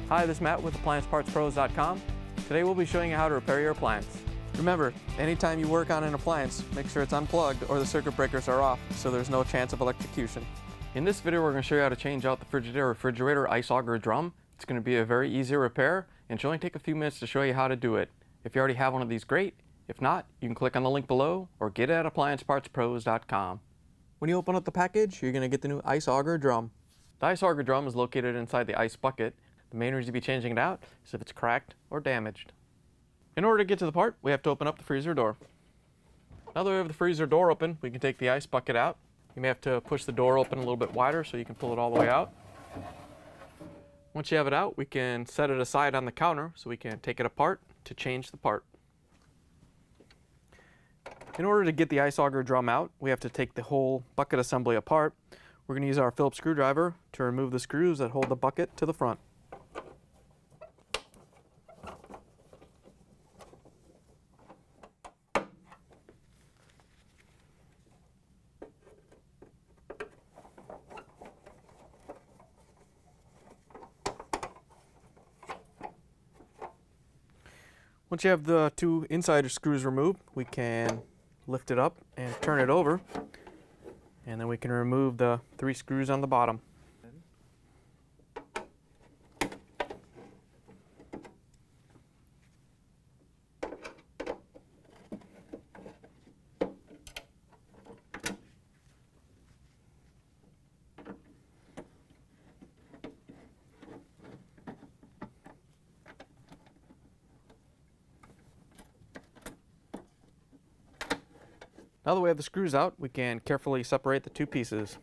Hi, this is Matt with AppliancePartsPros.com. Today we'll be showing you how to repair your appliance. Remember, anytime you work on an appliance, make sure it's unplugged or the circuit breakers are off so there's no chance of electrocution. In this video we're going to show you how to change out the Frigidaire Refrigerator Ice Auger Drum. It's going to be a very easy repair and should only take a few minutes to show you how to do it. If you already have one of these, great. If not, you can click on the link below or get it at AppliancePartsPros.com. When you open up the package, you're going to get the new Ice Auger Drum. The Ice Auger Drum is located inside the ice bucket. The main reason to be changing it out is if it's cracked or damaged. In order to get to the part, we have to open up the freezer door. Now that we have the freezer door open, we can take the ice bucket out. You may have to push the door open a little bit wider so you can pull it all the way out. Once you have it out, we can set it aside on the counter so we can take it apart to change the part. In order to get the ice auger drum out, we have to take the whole bucket assembly apart. We're going to use our Phillips screwdriver to remove the screws that hold the bucket to the front. Once you have the two inside screws removed, we can lift it up and turn it over, and then we can remove the 3 screws on the bottom. Now that we have the screws out, we can carefully separate the 2 pieces.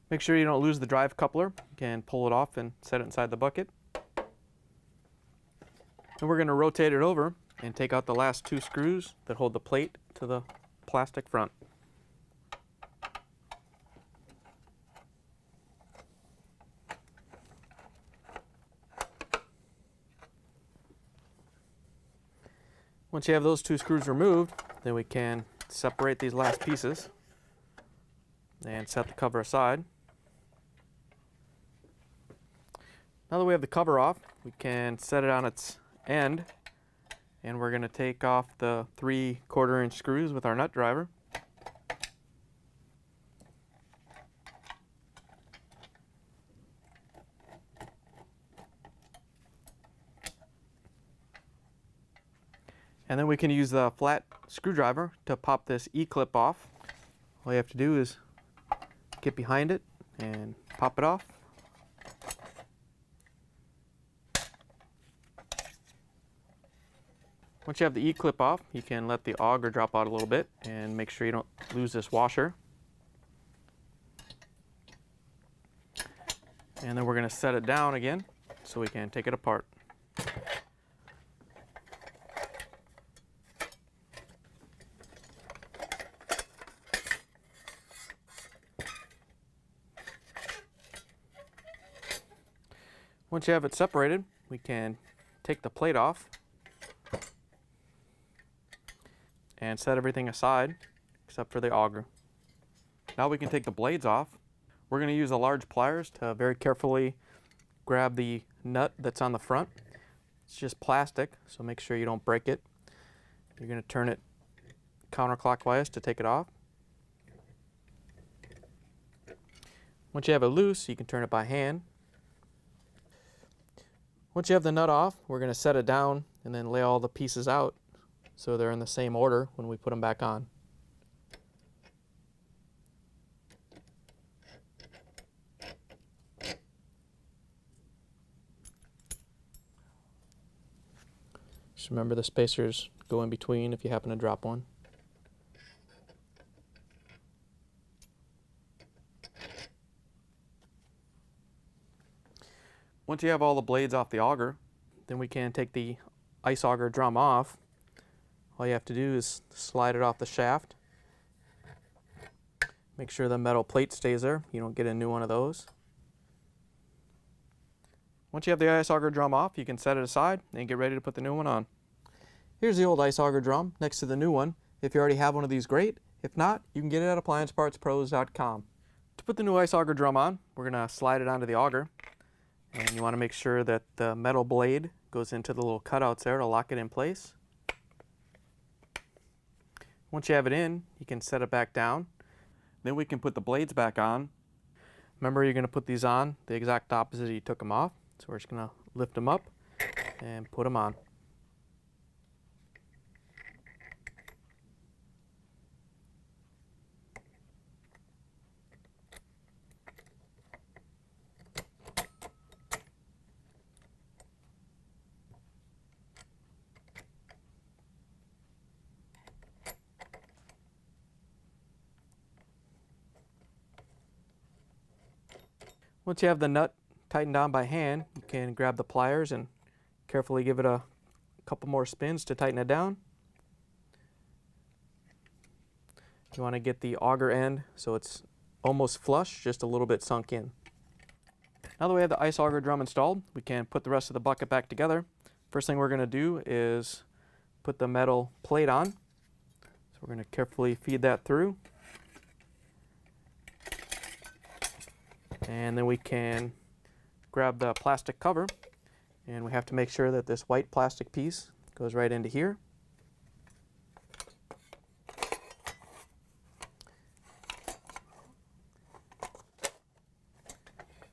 Make sure you don't lose the drive coupler. You can pull it off and set it inside the bucket. And we're going to rotate it over and take out the last 2 screws that hold the plate to the plastic front. Once you have those 2 screws removed, then we can separate these last pieces and set the cover aside. Now that we have the cover off, we can set it on its end, and we're going to take off the 3 1/4-inch screws with our nut driver. And then we can use the flat screwdriver to pop this E-clip off. All you have to do is get behind it and pop it off. Once you have the E-clip off, you can let the auger drop out a little bit and make sure you don't lose this washer. And then we're going to set it down again so we can take it apart. Once you have it separated, we can take the plate off and set everything aside except for the auger. Now we can take the blades off. We're going to use the large pliers to very carefully grab the nut that's on the front. It's just plastic, so make sure you don't break it. You're going to turn it counterclockwise to take it off. Once you have it loose, you can turn it by hand. Once you have the nut off, we're going to set it down and then lay all the pieces out so they're in the same order when we put them back on. Just remember the spacers go in between if you happen to drop one. Once you have all the blades off the auger, then we can take the ice auger drum off. All you have to do is slide it off the shaft. Make sure the metal plate stays there. You don't get a new one of those. Once you have the ice auger drum off, you can set it aside and get ready to put the new one on. Here's the old ice auger drum next to the new one. If you already have one of these, great. If not, you can get it at appliancepartspros.com. To put the new ice auger drum on, we're going to slide it onto the auger. And you want to make sure that the metal blade goes into the little cutouts there to lock it in place. Once you have it in, you can set it back down. Then we can put the blades back on. Remember, you're going to put these on the exact opposite you took them off. So we're just going to lift them up and put them on. Once you have the nut tightened down by hand, you can grab the pliers and carefully give it a couple more spins to tighten it down. You want to get the auger end so it's almost flush, just a little bit sunk in. Now that we have the ice auger drum installed, we can put the rest of the bucket back together. First thing we're going to do is put the metal plate on. So we're going to carefully feed that through. And then we can grab the plastic cover, and we have to make sure that this white plastic piece goes right into here.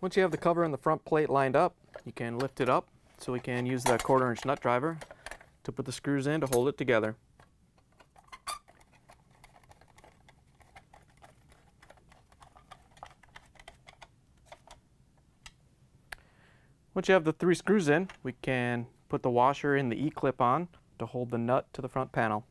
Once you have the cover and the front plate lined up, you can lift it up so we can use the 1/4-inch nut driver to put the screws in to hold it together. Once you have the 3 screws in, we can put the washer in the E-clip on to hold the nut to the front panel.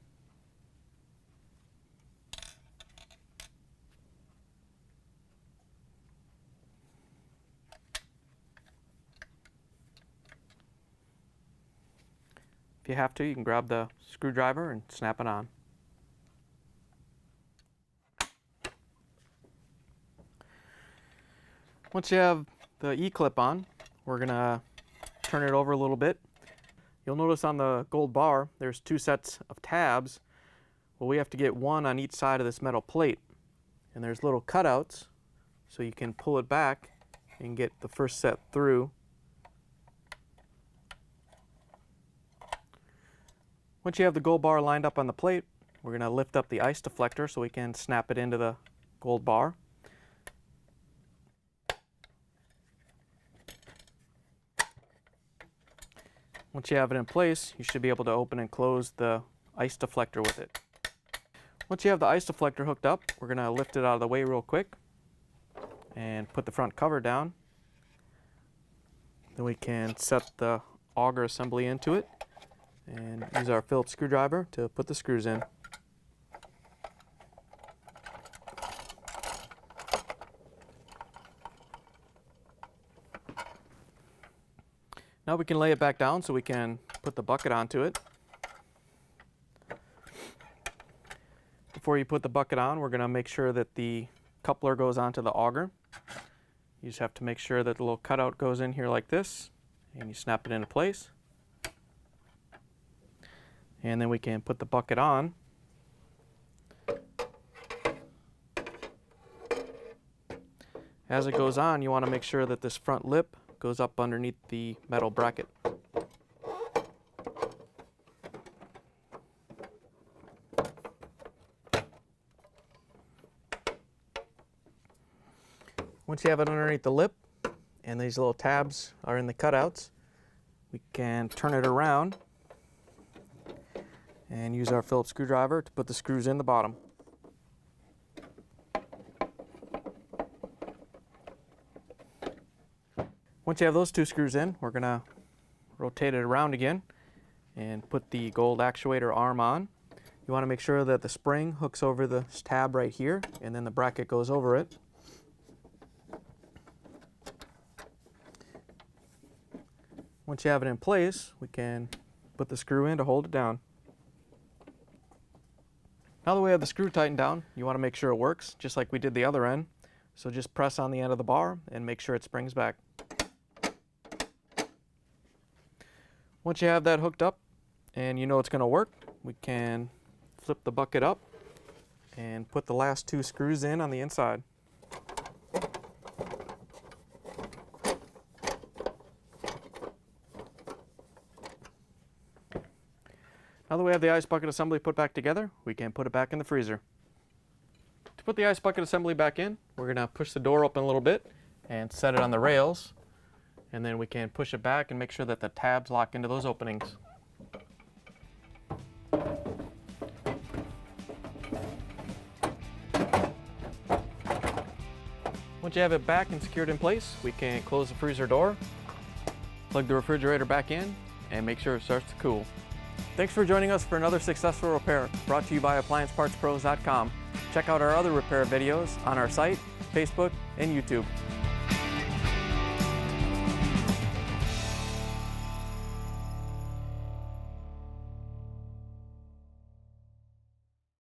If you have to, you can grab the screwdriver and snap it on. Once you have the E-clip on, we're going to turn it over a little bit. You'll notice on the gold bar there's 2 sets of tabs. Well, we have to get one on each side of this metal plate. And there's little cutouts so you can pull it back and get the first set through. Once you have the gold bar lined up on the plate, we're going to lift up the ice deflector so we can snap it into the gold bar. Once you have it in place, you should be able to open and close the ice deflector with it. Once you have the ice deflector hooked up, we're going to lift it out of the way real quick and put the front cover down. Then we can set the auger assembly into it and use our Phillips screwdriver to put the screws in. Now we can lay it back down so we can put the bucket onto it. Before you put the bucket on, we're going to make sure that the coupler goes onto the auger. You just have to make sure that the little cutout goes in here like this, and you snap it into place. And then we can put the bucket on. As it goes on, you want to make sure that this front lip goes up underneath the metal bracket. Once you have it underneath the lip and these little tabs are in the cutouts, we can turn it around and use our Phillips screwdriver to put the screws in the bottom. Once you have those 2 screws in, we're going to rotate it around again and put the gold actuator arm on. You want to make sure that the spring hooks over this tab right here, and then the bracket goes over it. Once you have it in place, we can put the screw in to hold it down. Now that we have the screw tightened down, you want to make sure it works, just like we did the other end. So just press on the end of the bar and make sure it springs back. Once you have that hooked up, and you know it's going to work, we can flip the bucket up and put the last 2 screws in on the inside. Now that we have the ice bucket assembly put back together, we can put it back in the freezer. To put the ice bucket assembly back in, we're going to push the door open a little bit and set it on the rails, and then we can push it back and make sure that the tabs lock into those openings. Once you have it back and secured in place, we can close the freezer door, plug the refrigerator back in, and make sure it starts to cool. Thanks for joining us for another successful repair brought to you by AppliancePartsPros.com. Check out our other repair videos on our site, Facebook, and YouTube.